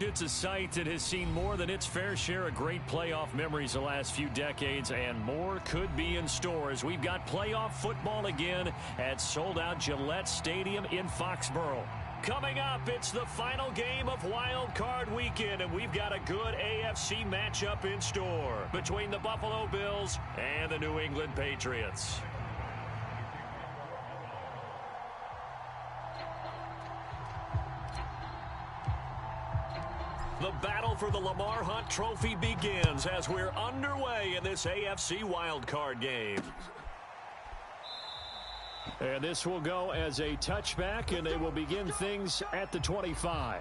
It's a site that has seen more than its fair share of great playoff memories the last few decades, and more could be in store as we've got playoff football again at sold-out Gillette Stadium in Foxborough. Coming up, it's the final game of Wild Card Weekend, and we've got a good AFC matchup in store between the Buffalo Bills and the New England Patriots. The battle for the Lamar Hunt Trophy begins as we're underway in this AFC wildcard game. And this will go as a touchback, and they will begin things at the 25.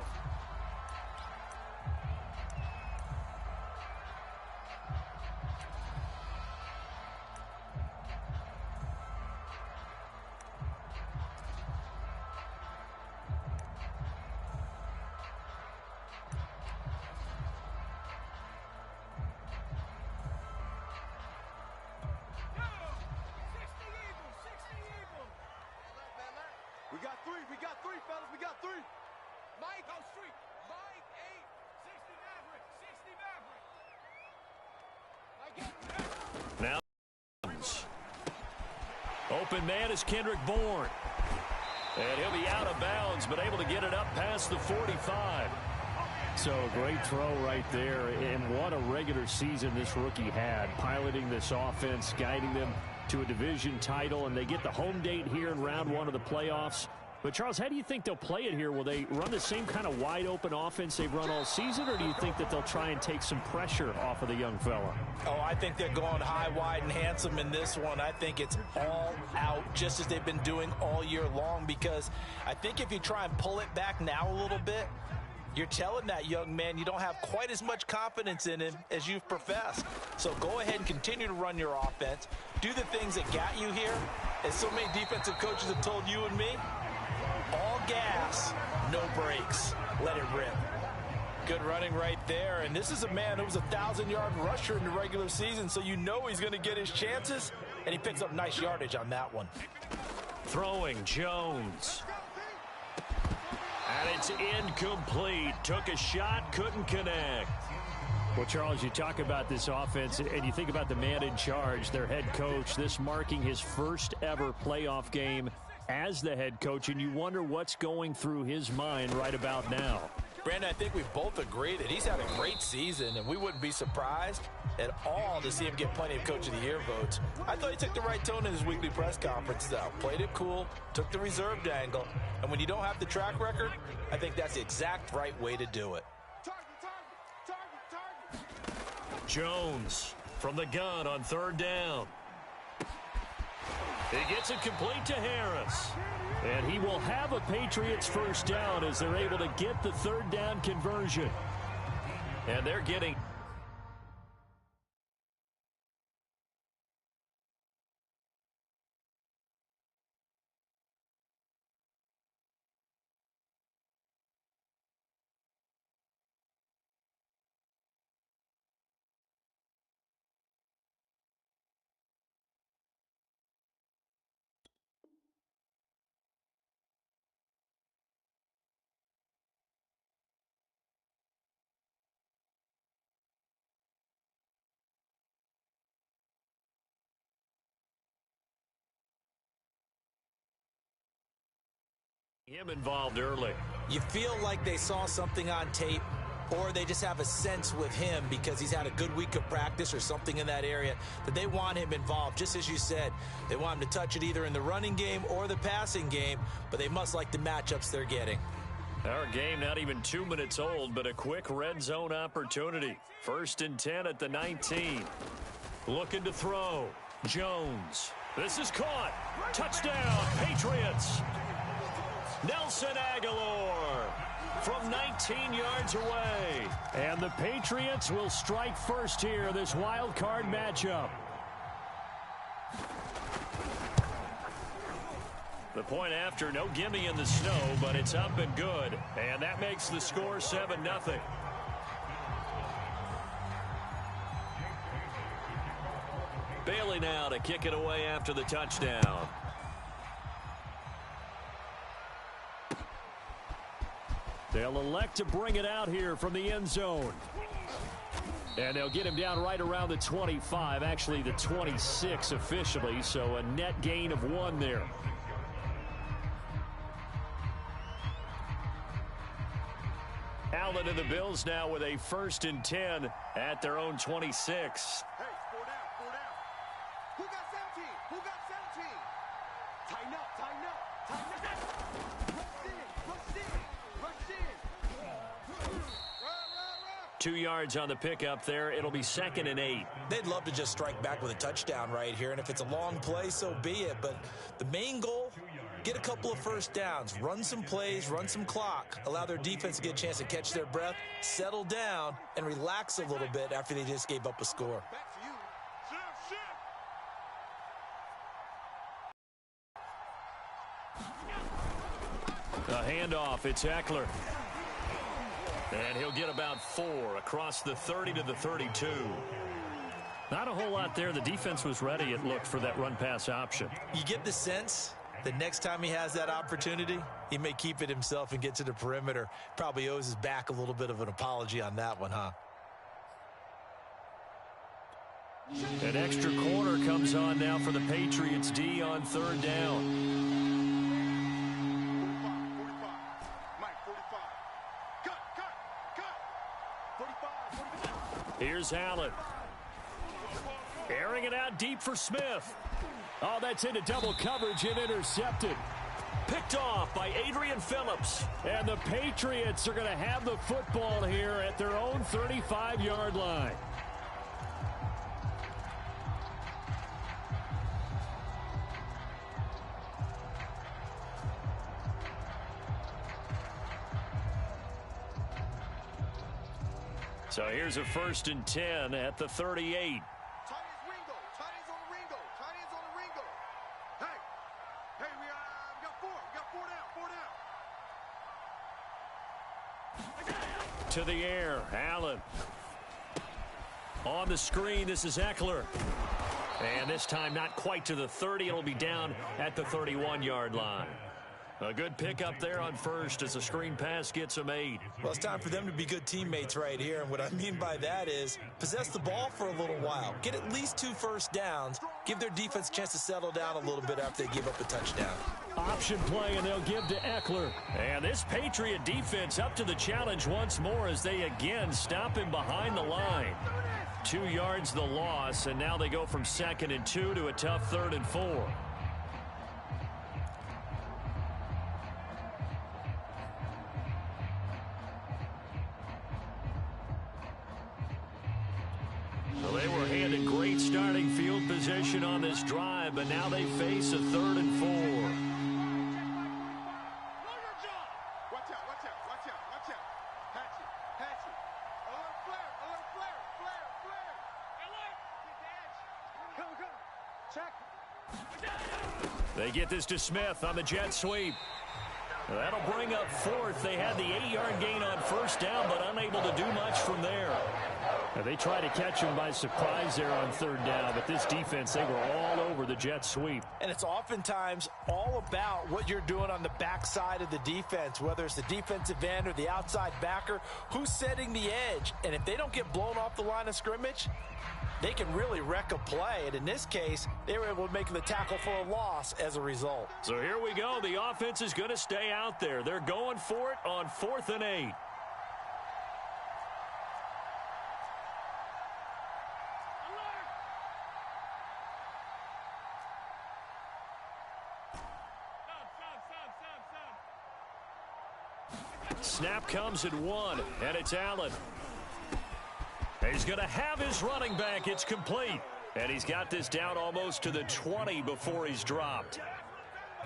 We got three, fellas. We got three. Mike, go street. Mike, 8, 60 Maverick. 60 Maverick. Now, open man is Kendrick Bourne. And he'll be out of bounds, but able to get it up past the 45. So, great throw right there. And what a regular season this rookie had, piloting this offense, guiding them to a division title, and they get the home date here in round one of the playoffs. But, Charles, how do you think they'll play it here? Will they run the same kind of wide-open offense they've run all season, or do you think that they'll try and take some pressure off of the young fella? Oh, I think they're going high, wide, and handsome in this one. I think it's all out, just as they've been doing all year long, because I think if you try and pull it back now a little bit, you're telling that young man you don't have quite as much confidence in him as you've professed. So go ahead and continue to run your offense. Do the things that got you here. As so many defensive coaches have told you and me, all gas, no brakes. Let it rip. Good running right there. And this is a man who was a 1,000-yard rusher in the regular season, so you know he's going to get his chances, and he picks up nice yardage on that one. Throwing Jones. And it's incomplete. Took a shot, couldn't connect. Well, Charles, you talk about this offense, and you think about the man in charge, their head coach, this marking his first ever playoff game as the head coach, and you wonder what's going through his mind right about now. Brandon, I think we both agree that he's had a great season, and we wouldn't be surprised at all to see him get plenty of Coach of the Year votes. I thought he took the right tone in his weekly press conference, though. Played it cool, took the reserved angle, and when you don't have the track record, I think that's the exact right way to do it. Jones from the gun on third down. He gets it complete to Harris. And he will have a Patriots first down as they're able to get the third down conversion. And they're getting... him involved early. You feel like they saw something on tape, or they just have a sense with him because he's had a good week of practice or something in that area that they want him involved. Just as you said, they want him to touch it either in the running game or the passing game, but they must like the matchups they're getting. Our game not even 2 minutes old, but a quick red zone opportunity. 1st and 10 at the 19. Looking to throw. Jones. This is caught. Touchdown, Patriots. Nelson Aguilar from 19 yards away. And the Patriots will strike first here, this wild card matchup. The point after, no gimme in the snow, but it's up and good. And that makes the score 7-0. Bailey now to kick it away after the They'll elect to bring it out here from the end zone. And they'll get him down right around the 25, actually the 26 officially, so a net gain of 1 there. Allen and the Bills now with a 1st and 10 at their own 26. Hey, 4 down, 4 down. Who got 17? Who got 17? Tighten up, tighten up, tighten up. Rush in, rush in, rush in. 2 yards on the pickup there. It'll be 2nd and 8. They'd love to just strike back with a touchdown right here, and if it's a long play, so be it. But the main goal, get a couple of 1st downs, run some plays, run some clock, allow their defense to get a chance to catch their breath, settle down, and relax a little bit after they just gave up a score. Back to you. Shift, shift. A handoff. It's Eckler. And he'll get about 4 across the 30 to the 32. Not a whole lot there. The defense was ready, it looked, for that run-pass option. You get the sense the next time he has that opportunity, he may keep it himself and get to the perimeter. Probably owes his back a little bit of an apology on that one, huh? An extra corner comes on now for the Patriots D on 3rd down. 45. Mike, 45. Cut. 45. Here's Allen. Airing it out deep for Smith. Oh, that's into double coverage and intercepted. Picked off by Adrian Phillips. And the Patriots are going to have the football here at their own 35-yard line. So here's a 1st and 10 at the 38. To the air, Allen. On the screen, this is Eckler. And this time not quite to the 30. It'll be down at the 31-yard line. A good pickup there on 1st as the screen pass gets them 8. Well, it's time for them to be good teammates right here. And what I mean by that is possess the ball for a little while. Get at least 2 1st downs. Give their defense a chance to settle down a little bit after they give up a touchdown. Option play, and they'll give to Eckler. And this Patriot defense up to the challenge once more as they again stop him behind the line. 2 yards the loss, and now they go from 2nd and 2 to a tough 3rd and 4. Well, they were handed great starting field position on this drive, but now they face a 3rd and 4. They get this to Smith on the jet sweep. That'll bring up 4th. They had the 8-yard gain on 1st down, but unable to do much from there. They tried to catch him by surprise there on 3rd down, but this defense, they were all over the jet sweep. And it's oftentimes all about what you're doing on the backside of the defense, whether it's the defensive end or the outside backer, who's setting the edge. And if they don't get blown off the line of scrimmage, they can really wreck a play. And in this case, they were able to make the tackle for a loss as a result. So here we go. The offense is going to stay out there. They're going for it on 4th and 8. Snap comes at 1, and it's Allen. He's going to have his running back. It's complete. And he's got this down almost to the 20 before he's dropped.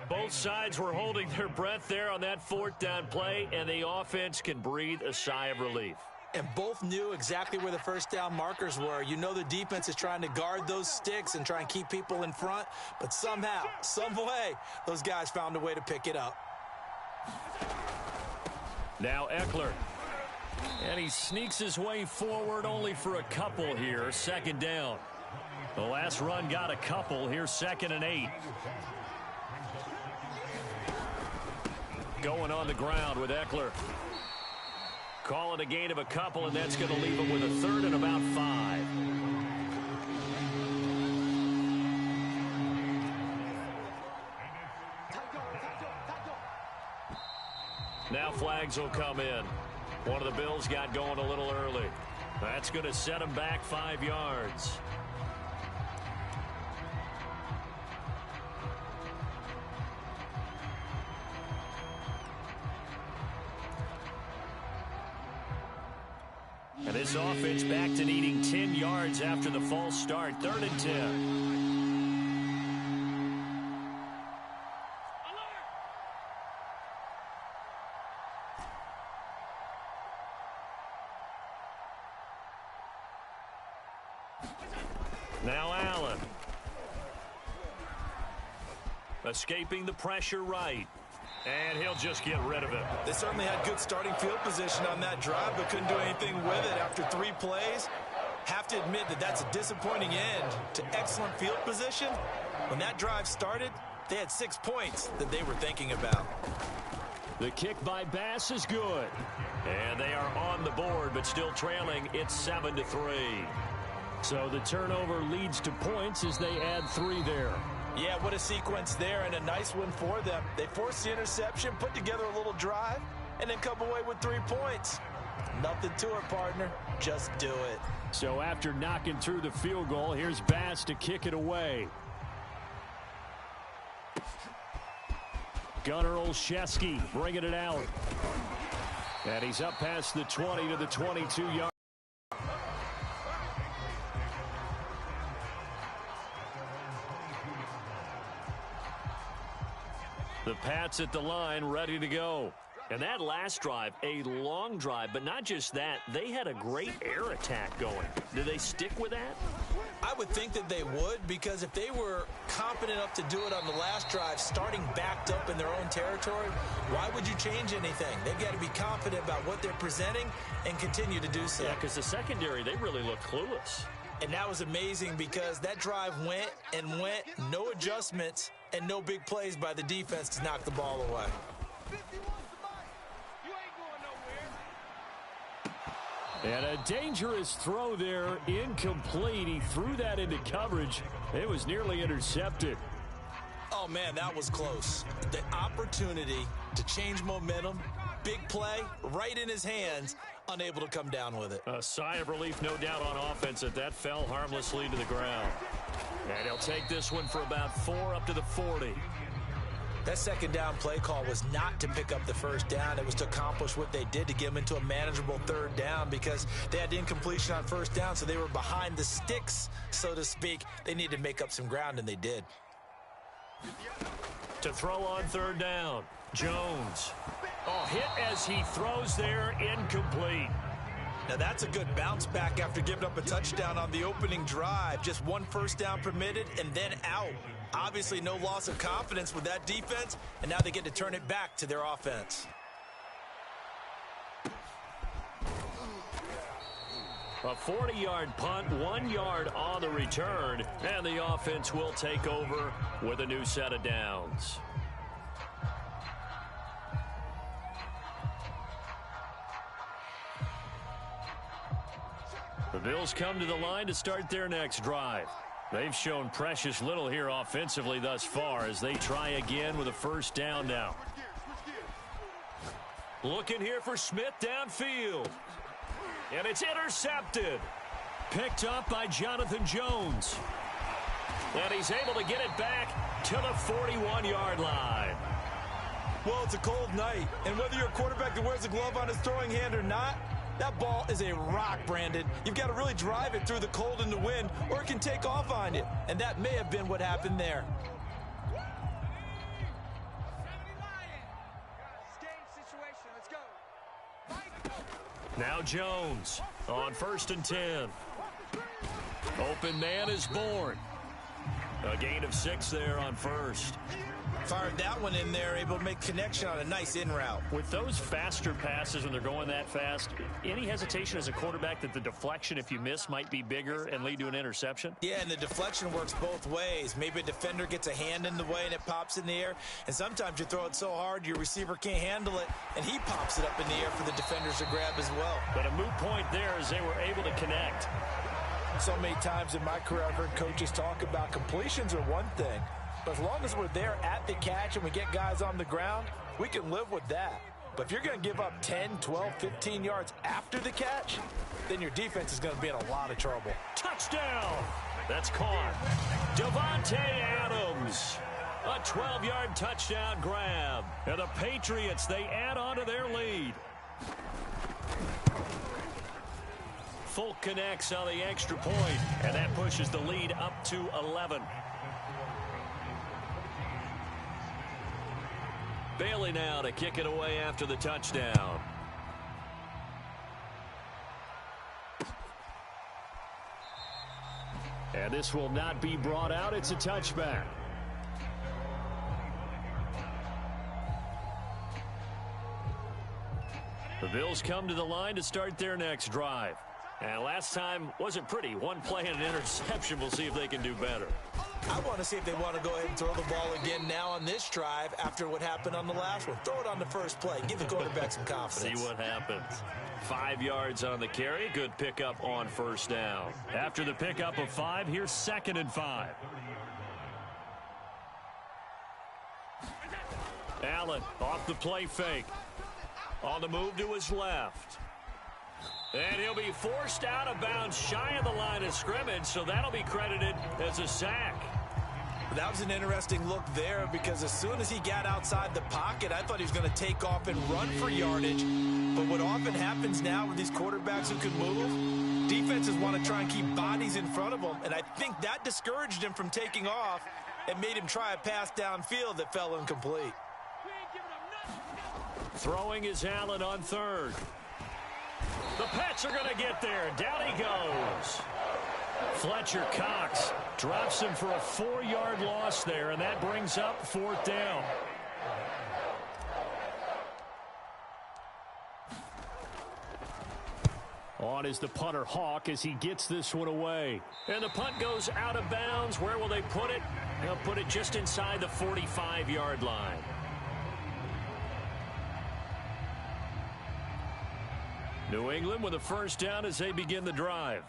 Both sides were holding their breath there on that 4th down play, and the offense can breathe a sigh of relief. And both knew exactly where the 1st down markers were. You know the defense is trying to guard those sticks and try and keep people in front, but somehow, some way, those guys found a way to pick it up. Now Eckler. And he sneaks his way forward only for a couple here. 2nd down. The last run got a couple. Here's 2nd and 8. Going on the ground with Eckler. Call it a gain of a couple, and that's going to leave them with a third and about 5. Now flags will come in. One of the Bills got going a little early. That's going to set them back 5 yards. And this offense back to needing 10 yards after the false start. 3rd and 10. Now Allen. Escaping the pressure right. And he'll just get rid of it. They certainly had good starting field position on that drive, but couldn't do anything with it after 3 plays. Have to admit that that's a disappointing end to excellent field position. When that drive started, they had 6 points that they were thinking about. The kick by Bass is good. And they are on the board, but still trailing. It's 7-3. So the turnover leads to points as they add 3 there. Yeah, what a sequence there, and a nice one for them. They forced the interception, put together a little drive, and then come away with 3 points. Nothing to it, partner. Just do it. So after knocking through the field goal, here's Bass to kick it away. Gunnar Olszewski bringing it out. And he's up past the 20 to the 22-yard. The Pats at the line, ready to go. And that last drive, a long drive, but not just that, they had a great air attack going. Do they stick with that? I would think that they would, because if they were competent enough to do it on the last drive, starting backed up in their own territory, why would you change anything? They've got to be confident about what they're presenting and continue to do so. Yeah, because the secondary, they really look clueless. And that was amazing because that drive went and went, no adjustments, and no big plays by the defense to knock the ball away. And a dangerous throw there, incomplete. He threw that into coverage. It was nearly intercepted. Oh, man, that was close. The opportunity to change momentum, big play, right in his hands, unable to come down with it. A sigh of relief, no doubt, on offense that fell harmlessly to the ground. And he'll take this one for about 4 up to the 40. That second down play call was not to pick up the first down. It was to accomplish what they did, to get them into a manageable 3rd down, because they had incompletion on first down, so they were behind the sticks, so to speak. They needed to make up some ground, and they did. To throw on 3rd down, Jones. Oh, hit as he throws there, incomplete. Now that's a good bounce back after giving up a touchdown on the opening drive. Just 1 first down permitted and then out. Obviously no loss of confidence with that defense, and now they get to turn it back to their offense. A 40-yard punt, 1 yard on the return, and the offense will take over with a new set of downs. The Bills come to the line to start their next drive. They've shown precious little here offensively thus far as they try again with a first down now. Looking here for Smith downfield. And it's intercepted. Picked up by Jonathan Jones. And he's able to get it back to the 41-yard line. Well, it's a cold night, and whether you're a quarterback that wears a glove on his throwing hand or not, that ball is a rock, Brandon. You've got to really drive it through the cold and the wind, or it can take off on you. And that may have been what happened there. Now Jones on 1st and 10. Open man is born. A gain of 6 there on first. Fired that one in there, able to make connection on a nice in route. With those faster passes when they're going that fast, any hesitation as a quarterback that the deflection, if you miss, might be bigger and lead to an interception? Yeah, and the deflection works both ways. Maybe a defender gets a hand in the way and it pops in the air. And sometimes you throw it so hard your receiver can't handle it, and he pops it up in the air for the defenders to grab as well. But a moot point there as they were able to connect. So many times in my career I've heard coaches talk about completions are one thing. But as long as we're there at the catch and we get guys on the ground, we can live with that. But if you're going to give up 10, 12, 15 yards after the catch, then your defense is going to be in a lot of trouble. Touchdown! That's caught. Davante Adams. A 12-yard touchdown grab. And the Patriots, they add on to their lead. Folk connects on the extra point, and that pushes the lead up to 11. Bailey now to kick it away after the touchdown. And this will not be brought out. It's a touchback. The Bills come to the line to start their next drive. And last time wasn't pretty. One play and an interception. We'll see if they can do better. I want to see if they want to go ahead and throw the ball again now on this drive after what happened on the last one. Throw it on the first play. Give the quarterback some confidence. See what happens. 5 yards on the carry. Good pickup on first down. After the pickup of 5, here's 2nd and 5. Allen off the play fake. On the move to his left. And he'll be forced out of bounds shy of the line of scrimmage, so that'll be credited as a sack. That was an interesting look there because as soon as he got outside the pocket, I thought he was going to take off and run for yardage. But what often happens now with these quarterbacks who can move, defenses want to try and keep bodies in front of them, and I think that discouraged him from taking off and made him try a pass downfield that fell incomplete. Throwing is Allen on 3rd. The Pats are going to get there. Down he goes. Fletcher Cox drops him for a 4-yard loss there, and that brings up 4th down. On is the punter Hawk as he gets this one away. And the punt goes out of bounds. Where will they put it? They'll put it just inside the 45-yard line. New England with a first down as they begin the drive.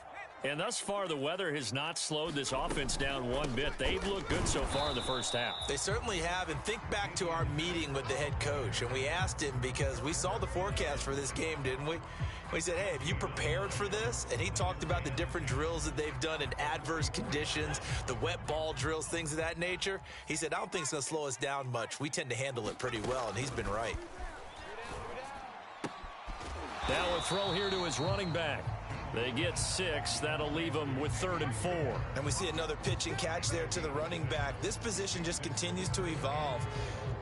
And thus far, the weather has not slowed this offense down one bit. They've looked good so far in the first half. They certainly have. And think back to our meeting with the head coach. And we asked him because we saw the forecast for this game, didn't we? We said, hey, have you prepared for this? And he talked about the different drills that they've done in adverse conditions, the wet ball drills, things of that nature. He said, I don't think it's going to slow us down much. We tend to handle it pretty well, and he's been right. Now a throw here to his running back. They get 6. That'll leave them with 3rd and 4. And we see another pitch and catch there to the running back. This position just continues to evolve.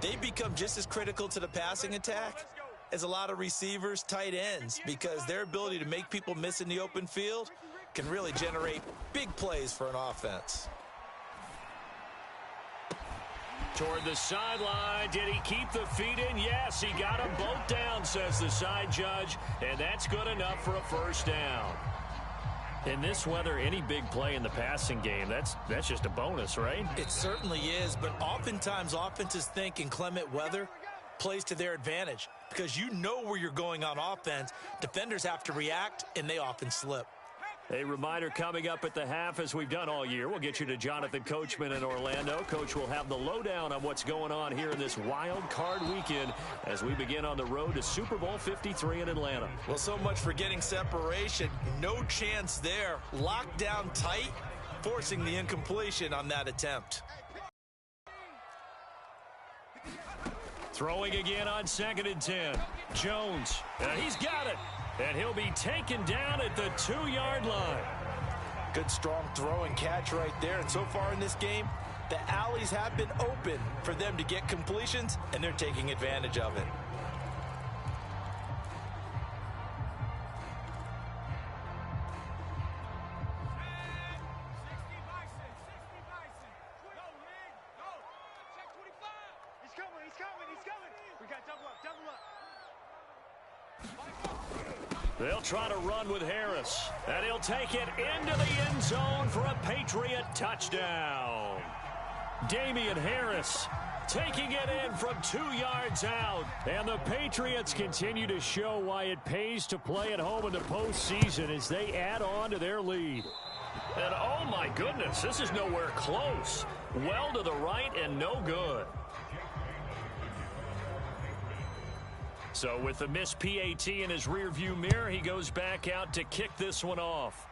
They become just as critical to the passing attack as a lot of receivers, tight ends, because their ability to make people miss in the open field can really generate big plays for an offense. Toward the sideline. Did he keep the feet in? Yes, he got them both down, says the side judge, and that's good enough for a first down. In this weather, any big play in the passing game, that's just a bonus, right? It certainly is, but oftentimes offenses think in clement weather plays to their advantage because you know where you're going on offense. Defenders have to react, and they often slip. A reminder coming up at the half, as we've done all year. We'll get you to Jonathan Coachman in Orlando. Coach will have the lowdown on what's going on here in this wild card weekend as we begin on the road to Super Bowl 53 in Atlanta. Well, so much for getting separation. No chance there. Locked down tight, forcing the incompletion on that attempt. Throwing again on 2nd and 10. Jones, and he's got it. And he'll be taken down at the 2-yard line. Good strong throw and catch right there. And so far in this game, the alleys have been open for them to get completions, and they're taking advantage of it. They'll try to run with Harris, and he'll take it into the end zone for a Patriot touchdown. Damian Harris taking it in from 2 yards out. And the Patriots continue to show why it pays to play at home in the postseason as they add on to their lead. And oh my goodness, this is nowhere close. Well to the right and no good. So with the missed PAT in his rearview mirror, he goes back out to kick this one off.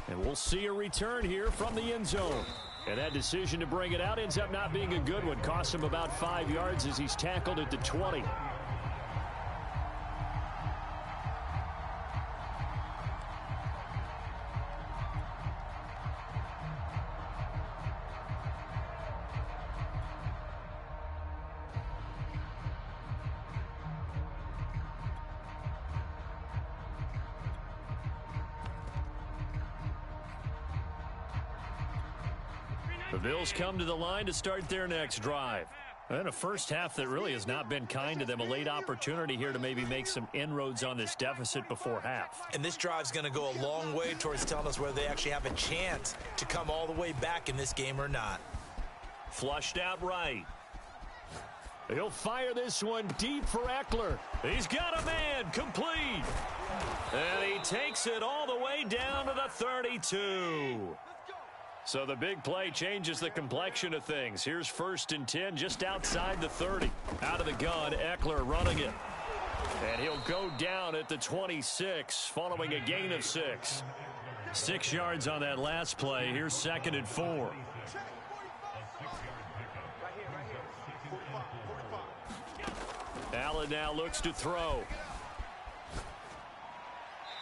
And we'll see a return here from the end zone. And that decision to bring it out ends up not being a good one. Costs him about 5 yards as he's tackled at the 20. The Bills come to the line to start their next drive. And a first half that really has not been kind to them. A late opportunity here to maybe make some inroads on this deficit before half. And this drive's going to go a long way towards telling us whether they actually have a chance to come all the way back in this game or not. Flushed out right. He'll fire this one deep for Eckler. He's got a man, complete. And he takes it all the way down to the 32. So the big play changes the complexion of things. Here's 1st and 10 just outside the 30. Out of the gun, Eckler running it. And he'll go down at the 26 following a gain of 6. 6 yards on that last play. Here's 2nd and 4. Allen now looks to throw.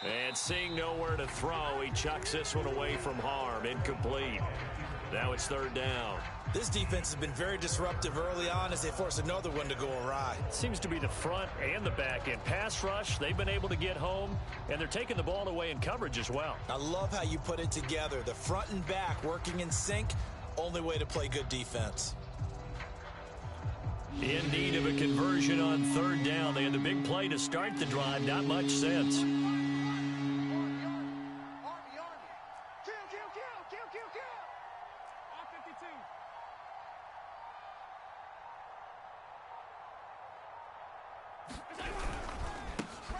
And seeing nowhere to throw, he chucks this one away from harm. Incomplete. Now it's 3rd down. This defense has been very disruptive early on as they force another one to go awry. Seems to be the front and the back end. Pass rush, they've been able to get home, and they're taking the ball away in coverage as well. I love how you put it together. The front and back working in sync, only way to play good defense. In need of a conversion on 3rd down. They had the big play to start the drive. Not much sense.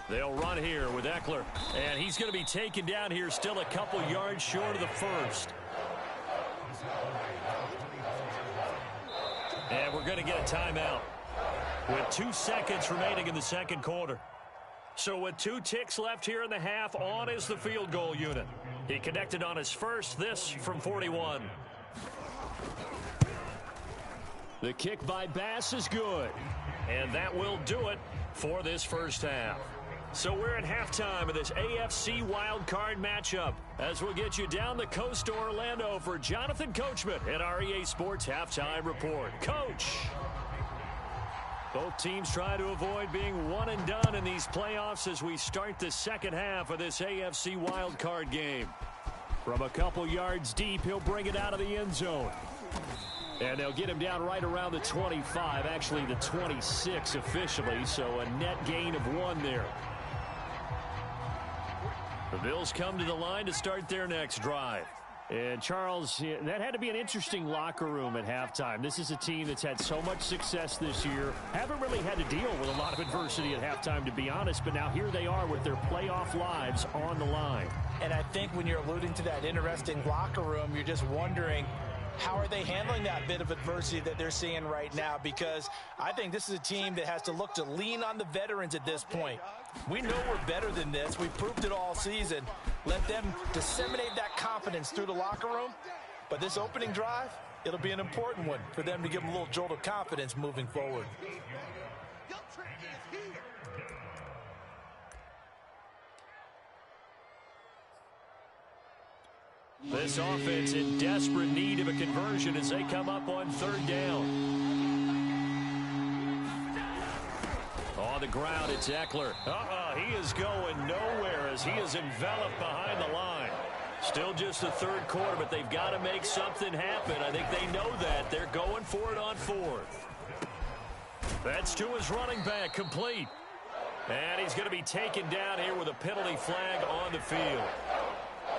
They'll run here with Eckler, and he's going to be taken down here still a couple yards short of the 1st. And we're going to get a timeout with 2 seconds remaining in the 2nd quarter. So with 2 ticks left here in the half, on is the field goal unit. He connected on his first, this from 41. The kick by Bass is good, and that will do it for this first half. So we're at halftime of this AFC wildcard matchup as we'll get you down the coast to Orlando for Jonathan Coachman at our EA Sports Halftime Report. Coach! Both teams try to avoid being one and done in these playoffs as we start the second half of this AFC wildcard game. From a couple yards deep, he'll bring it out of the end zone. And they'll get him down right around the 25, actually the 26 officially, so a net gain of 1 there. The Bills come to the line to start their next drive. And, Charles, that had to be an interesting locker room at halftime. This is a team that's had so much success this year. Haven't really had to deal with a lot of adversity at halftime, to be honest. But now here they are with their playoff lives on the line. And I think when you're alluding to that interesting locker room, you're just wondering, how are they handling that bit of adversity that they're seeing right now? Because I think this is a team that has to look to lean on the veterans at this point. We know we're better than this. We've proved it all season. Let them disseminate that confidence through the locker room. But this opening drive, it'll be an important one for them to give them a little jolt of confidence moving forward. This offense in desperate need of a conversion as they come up on 3rd down. On the ground, it's Eckler. He is going nowhere as he is enveloped behind the line. Still just the 3rd quarter, but they've got to make something happen. I think they know that. They're going for it on 4th. That's to his running back, complete. And he's going to be taken down here with a penalty flag on the field.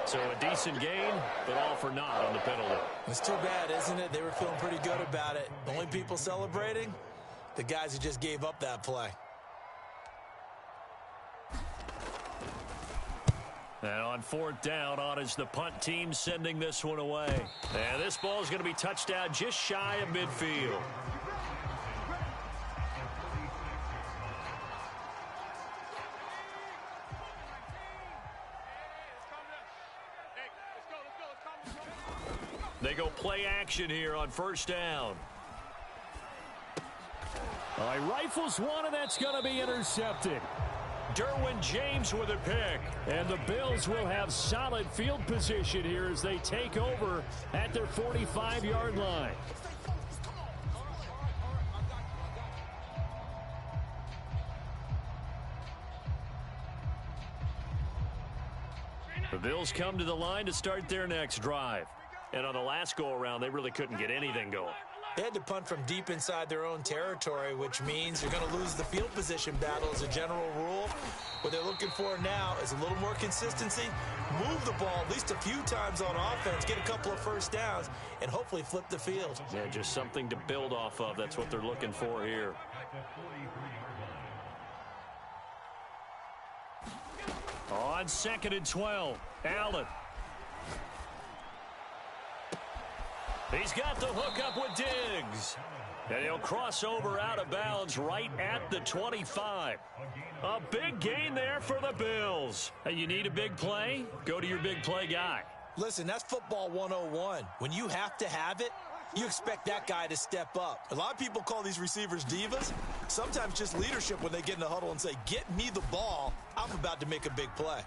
So a decent gain, but all for naught on the penalty. It's too bad, isn't it? They were feeling pretty good about it. The only people celebrating, the guys who just gave up that play. And on fourth down, on is the punt team sending this one away. And this ball is going to be touched down just shy of midfield. They go play action here on first down. All right, rifles one, and that's going to be intercepted. Derwin James with a pick. And the Bills will have solid field position here as they take over at their 45-yard line. The Bills come to the line to start their next drive. And on the last go-around, they really couldn't get anything going. They had to punt from deep inside their own territory, which means you're going to lose the field position battle as a general rule. What they're looking for now is a little more consistency, move the ball at least a few times on offense, get a couple of first downs, and hopefully flip the field. Yeah, just something to build off of. That's what they're looking for here. On 2nd and 12, Allen. He's got the hook up with Diggs. And he'll cross over out of bounds right at the 25. A big gain there for the Bills. Hey, you need a big play? Go to your big play guy. Listen, that's football 101. When you have to have it, you expect that guy to step up. A lot of people call these receivers divas. Sometimes just leadership when they get in the huddle and say, get me the ball. I'm about to make a big play.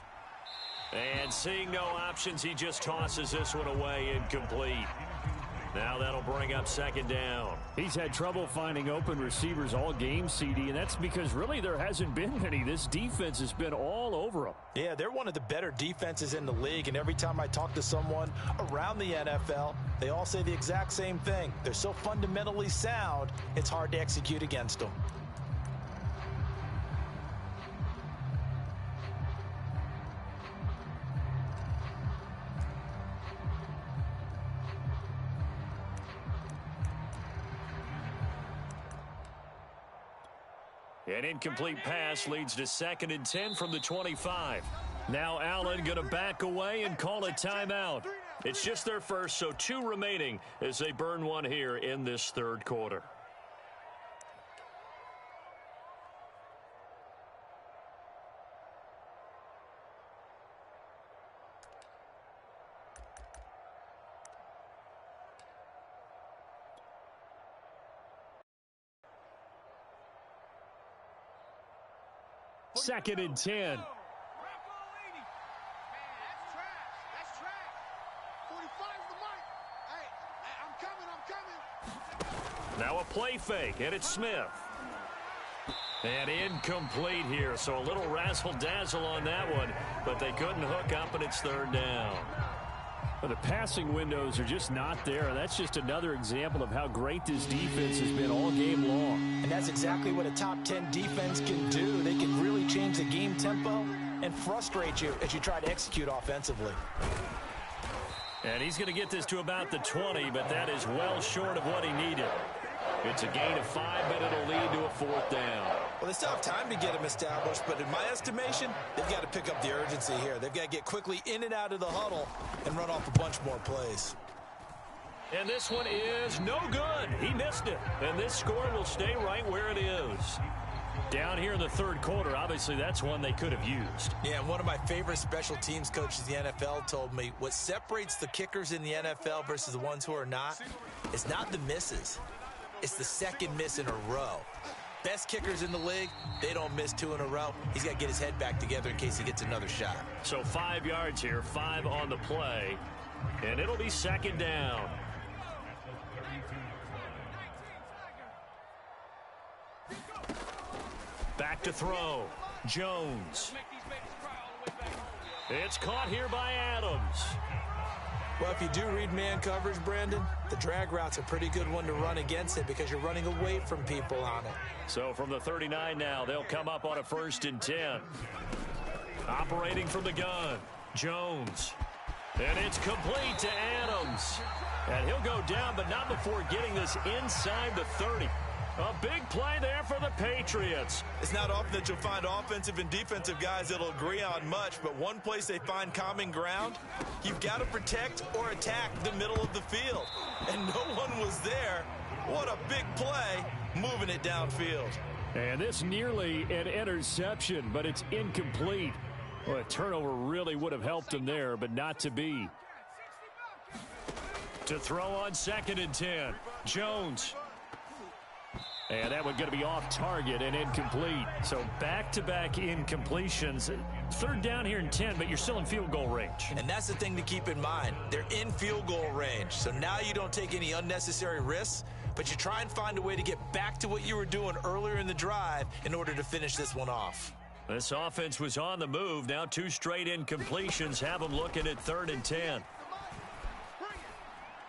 And seeing no options, he just tosses this one away, incomplete. Now that'll bring up 2nd down. He's had trouble finding open receivers all game, CD, and that's because really there hasn't been any. This defense has been all over them. Yeah, they're one of the better defenses in the league, and every time I talk to someone around the NFL, they all say the exact same thing. They're so fundamentally sound, it's hard to execute against them. An incomplete pass leads to 2nd and 10 from the 25. Now Allen going to back away and call a timeout. It's just their first, so 2 remaining as they burn one here in this 3rd quarter. Second and 10. Now a play fake, and it's Smith. And incomplete here, so a little razzle-dazzle on that one, but they couldn't hook up, and it's 3rd down. Well, the passing windows are just not there. That's just another example of how great this defense has been all game long. And that's exactly what a top 10 defense can do. They can really change the game tempo and frustrate you as you try to execute offensively. And he's going to get this to about the 20, but that is well short of what he needed. It's a gain of 5, but it'll lead to a 4th down. Well, they still have time to get him established, but in my estimation, they've got to pick up the urgency here. They've got to get quickly in and out of the huddle and run off a bunch more plays. And this one is no good. He missed it. And this score will stay right where it is. Down here in the 3rd quarter, obviously that's one they could have used. Yeah, and one of my favorite special teams coaches in the NFL told me what separates the kickers in the NFL versus the ones who are not is not the misses. It's the 2nd miss in a row. Best kickers in the league, they don't miss 2 in a row. He's got to get his head back together in case he gets another shot. So 5 yards here, 5 on the play, and it'll be 2nd down. Back to throw. Jones. It's caught here by Adams. Well, if you do read man coverage, Brandon, the drag route's a pretty good one to run against it because you're running away from people on it. So from the 39 now, they'll come up on a 1st and 10. Operating from the gun, Jones. And it's complete to Adams. And he'll go down, but not before getting this inside the 30. A big play there for the Patriots. It's not often that you'll find offensive and defensive guys that'll agree on much, but one place they find common ground, you've got to protect or attack the middle of the field. And no one was there. What a big play, moving it downfield. And this nearly an interception, but it's incomplete. Well, a turnover really would have helped him there, but not to be. To throw on 2nd and 10, Jones. And that one going to be off target and incomplete. So back-to-back incompletions. 3rd down here and 10, but you're still in field goal range. And that's the thing to keep in mind. They're in field goal range. So now you don't take any unnecessary risks, but you try and find a way to get back to what you were doing earlier in the drive in order to finish this one off. This offense was on the move. Now 2 straight incompletions have them looking at 3rd and 10.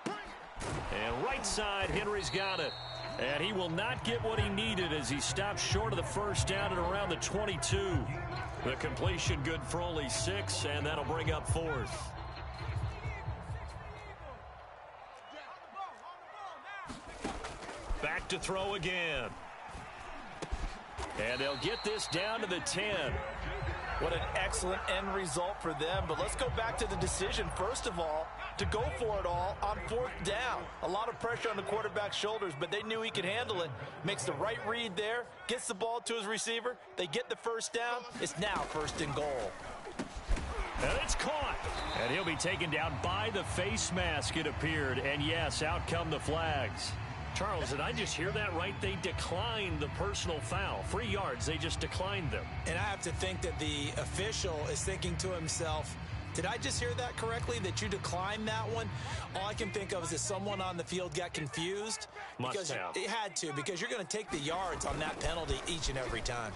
And right side, Henry's got it. And he will not get what he needed as he stops short of the 1st down at around the 22. The completion good for only 6, and that'll bring up 4th. Back to throw again. And they'll get this down to the 10. What an excellent end result for them. But let's go back to the decision, first of all, to go for it all on 4th down. A lot of pressure on the quarterback's shoulders, but they knew he could handle it. Makes the right read there, gets the ball to his receiver. They get the 1st down. It's now 1st and goal. And it's caught. And he'll be taken down by the face mask, it appeared. And yes, out come the flags. Charles, did I just hear that right? They declined the personal foul. 3 yards, they just declined them. And I have to think that the official is thinking to himself, did I just hear that correctly, that you declined that one? All I can think of is that someone on the field got confused. Must have. It had to, because you're going to take the yards on that penalty each and every time.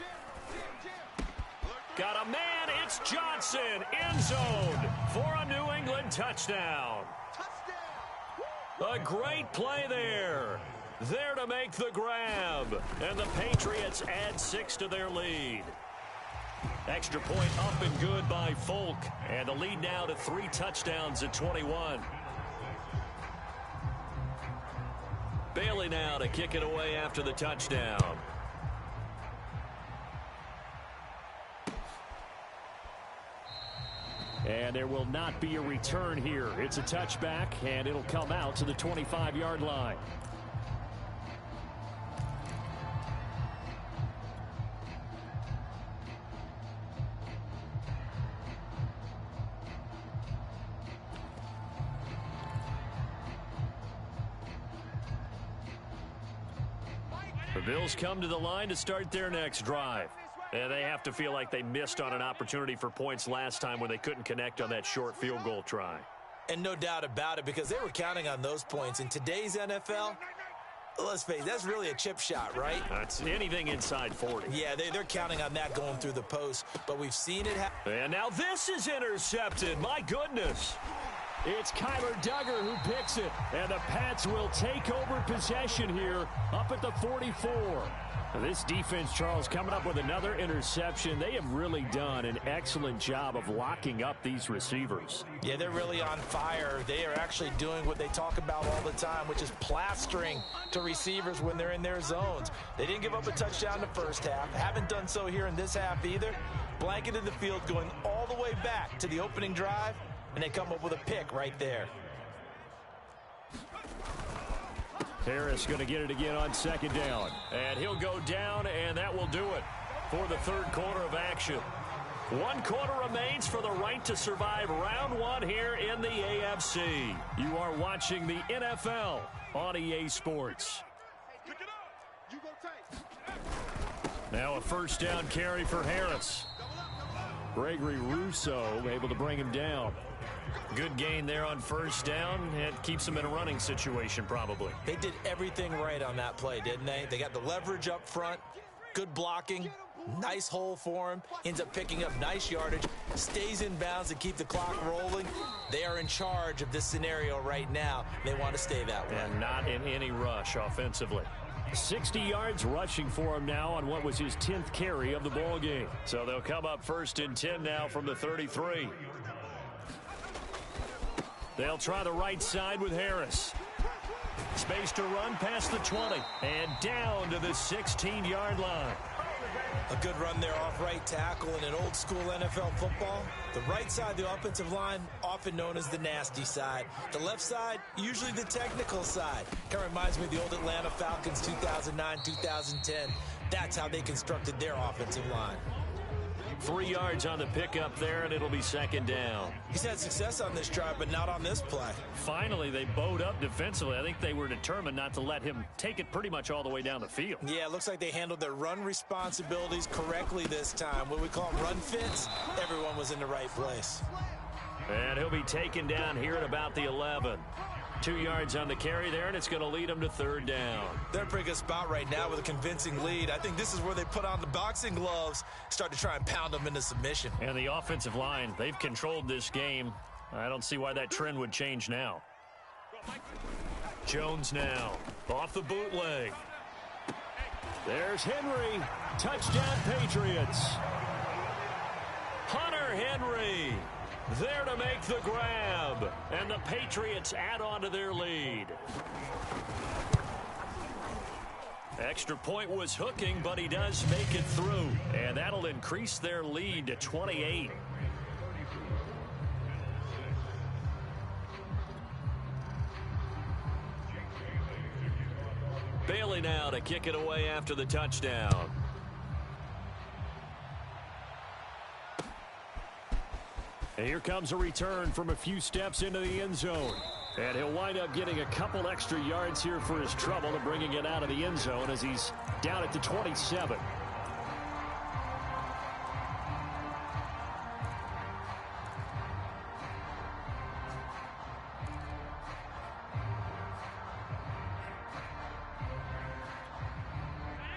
Got a man, it's Johnson, end zone for a New England touchdown. A great play there. There to make the grab. And the Patriots add 6 to their lead. Extra point up and good by Folk. And the lead now to 3 touchdowns at 21. Bailey now to kick it away after the touchdown. And there will not be a return here. It's a touchback, and it'll come out to the 25-yard line. The Bills come to the line to start their next drive. And they have to feel like they missed on an opportunity for points last time when they couldn't connect on that short field goal try. And no doubt about it, because they were counting on those points. In today's NFL, let's face it, that's really a chip shot, right? That's anything inside 40. Yeah, they're counting on that going through the post, but we've seen it happen. And now this is intercepted. My goodness. It's Kyler Duggar who picks it. And the Pats will take over possession here up at the 44. This defense, Charles, coming up with another interception. They have really done an excellent job of locking up these receivers. Yeah, they're really on fire. They are actually doing what they talk about all the time, which is plastering to receivers when they're in their zones. They didn't give up a touchdown the first half. Haven't done so here in this half either. Blanketed the field going all the way back to the opening drive, and they come up with a pick right there. Harris going to get it again on 2nd down. And he'll go down, and that will do it for the 3rd quarter of action. 1 quarter remains for the right to survive round 1 here in the AFC. You are watching the NFL on EA Sports. Now a 1st down carry for Harris. Gregory Rousseau able to bring him down. Good gain there on 1st down. It keeps them in a running situation probably. They did everything right on that play, didn't they? They got the leverage up front, good blocking, Nice hole for him. Ends up picking up nice yardage. Stays in bounds to keep the clock rolling. They are in charge of this scenario right now. They want to stay that way. And not in any rush offensively. 60 yards rushing for him now on what was his 10th carry of the ball game. So they'll come up 1st and 10 now from the 33. They'll try the right side with Harris. Space to run past the 20 and down to the 16-yard line. A good run there off right tackle in an old school NFL football. The right side of the offensive line, often known as the nasty side. The left side, usually the technical side. Kind of reminds me of the old Atlanta Falcons 2009, 2010. That's how they constructed their offensive line. 3 yards on the pickup there, and it'll be 2nd down. He's had success on this drive, but not on this play. Finally, they bowed up defensively. I think they were determined not to let him take it pretty much all the way down the field. Yeah, it looks like they handled their run responsibilities correctly this time. What we call them run fits, everyone was in the right place. And he'll be taken down here at about the 11. 2 yards on the carry there, and it's going to lead him to 3rd down. They're in a pretty good spot right now with a convincing lead. I think this is where they put on the boxing gloves, start to try and pound them into submission. And the offensive line, they've controlled this game. I don't see why that trend would change now. Jones now, off the bootleg. There's Henry. Touchdown, Patriots. Hunter Henry there to make the grab, and the Patriots add on to their lead. Extra point was hooking, but he does make it through, and that'll increase their lead to 28. Bailey now to kick it away after the touchdown. And here comes a return from a few steps into the end zone. And he'll wind up getting a couple extra yards here for his trouble to bringing it out of the end zone as he's down at the 27.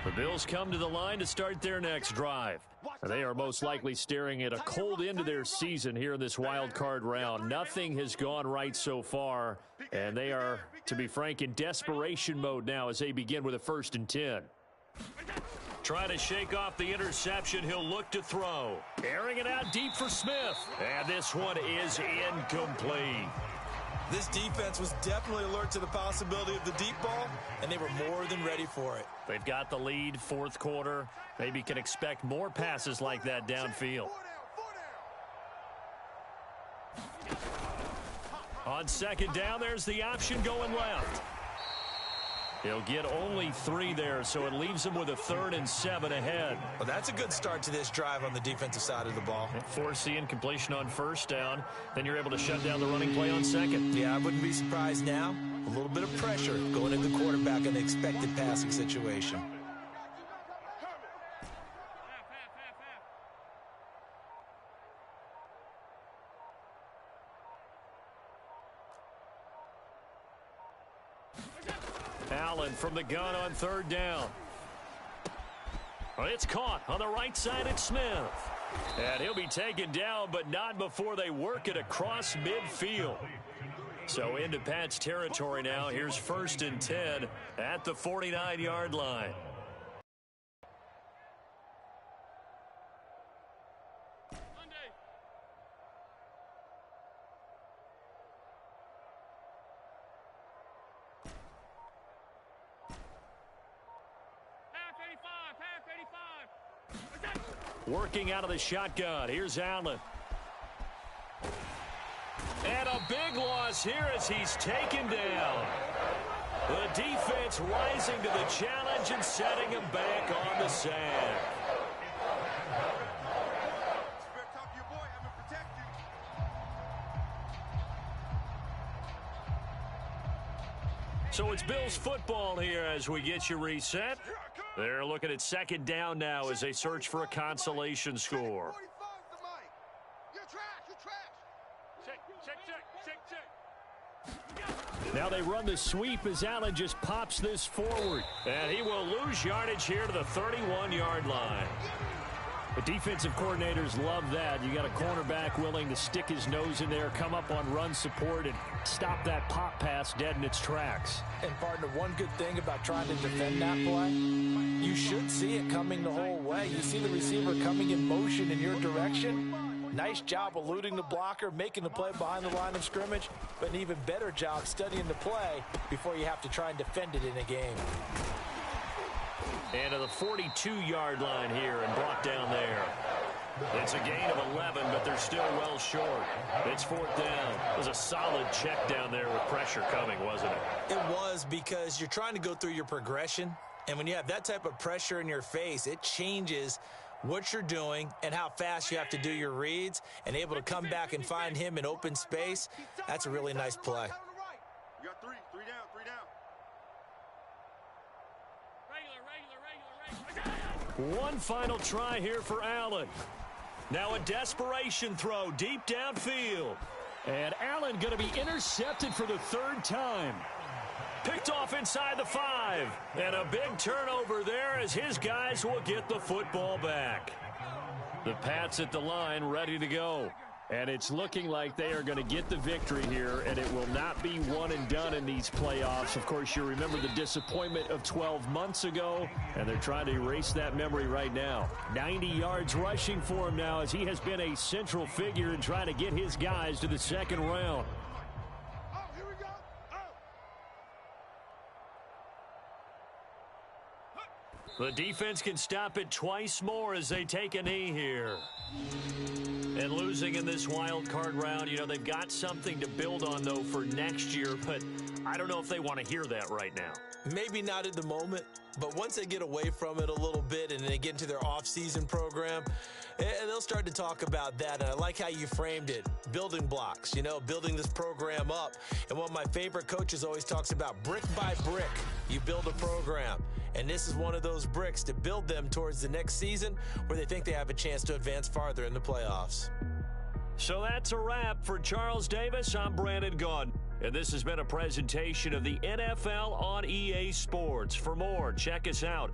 The Bills come to the line to start their next drive. They are most likely staring at a cold end of their season here in this wild card round. Nothing has gone right so far, and they are, to be frank, in desperation mode now as they begin with a 1st and 10. Trying to shake off the interception, he'll look to throw. Airing it out deep for Smith, and this one is incomplete. This defense was definitely alert to the possibility of the deep ball, and they were more than ready for it. They've got the lead, 4th quarter. Maybe can expect more passes like that downfield. On 2nd down, there's the option going left. He'll get only 3 there, so it leaves him with a 3rd and 7 ahead. Well, that's a good start to this drive on the defensive side of the ball. Force the incompletion on 1st down. Then you're able to shut down the running play on 2nd. Yeah, I wouldn't be surprised now. A little bit of pressure going into the quarterback in the expected passing situation. Allen from the gun on 3rd down. Well, it's caught on the right side at Smith. And he'll be taken down, but not before they work it across midfield. So into Pat's territory now. Here's 1st and 10 at the 49-yard line. Working out of the shotgun. Here's Allen. And a big loss here as he's taken down. The defense rising to the challenge and setting him back on the sack. So it's Bills football here as we get you reset. They're looking at 2nd down now as they search for a consolation score. Now they run the sweep as Allen just pops this forward. And he will lose yardage here to the 31-yard line. The defensive coordinators love that. You got a cornerback willing to stick his nose in there, come up on run support, and stop that pop pass dead in its tracks. And, partner, one good thing about trying to defend that play, you should see it coming the whole way. You see the receiver coming in motion in your direction. Nice job eluding the blocker, making the play behind the line of scrimmage, but an even better job studying the play before you have to try and defend it in a game. And to the 42-yard line here and brought down there. It's a gain of 11, but they're still well short. It's fourth down. It was a solid check down there with pressure coming, wasn't it? It was, because you're trying to go through your progression, and when you have that type of pressure in your face, it changes what you're doing and how fast you have to do your reads, and able to come back and find him in open space. That's a really nice play. You got three down. One final try here for Allen. Now a desperation throw deep downfield. And Allen going to be intercepted for the third time. Picked off inside the 5. And a big turnover there as his guys will get the football back. The Pats at the line ready to go. And it's looking like they are going to get the victory here, and it will not be one and done in these playoffs. Of course, you remember the disappointment of 12 months ago, and they're trying to erase that memory right now. 90 yards rushing for him now as he has been a central figure in trying to get his guys to the second round. Oh, here we go. The defense can stop it twice more as they take a knee here. And losing in this wild card round, you know, they've got something to build on, though, for next year. But I don't know if they want to hear that right now. Maybe not at the moment, but once they get away from it a little bit and they get into their off-season program, they'll start to talk about that. And I like how you framed it, building blocks, you know, building this program up. And one of my favorite coaches always talks about brick by brick, you build a program. And this is one of those bricks to build them towards the next season where they think they have a chance to advance farther in the playoffs. So that's a wrap for Charles Davis. I'm Brandon Gaudin. And this has been a presentation of the NFL on EA Sports. For more, check us out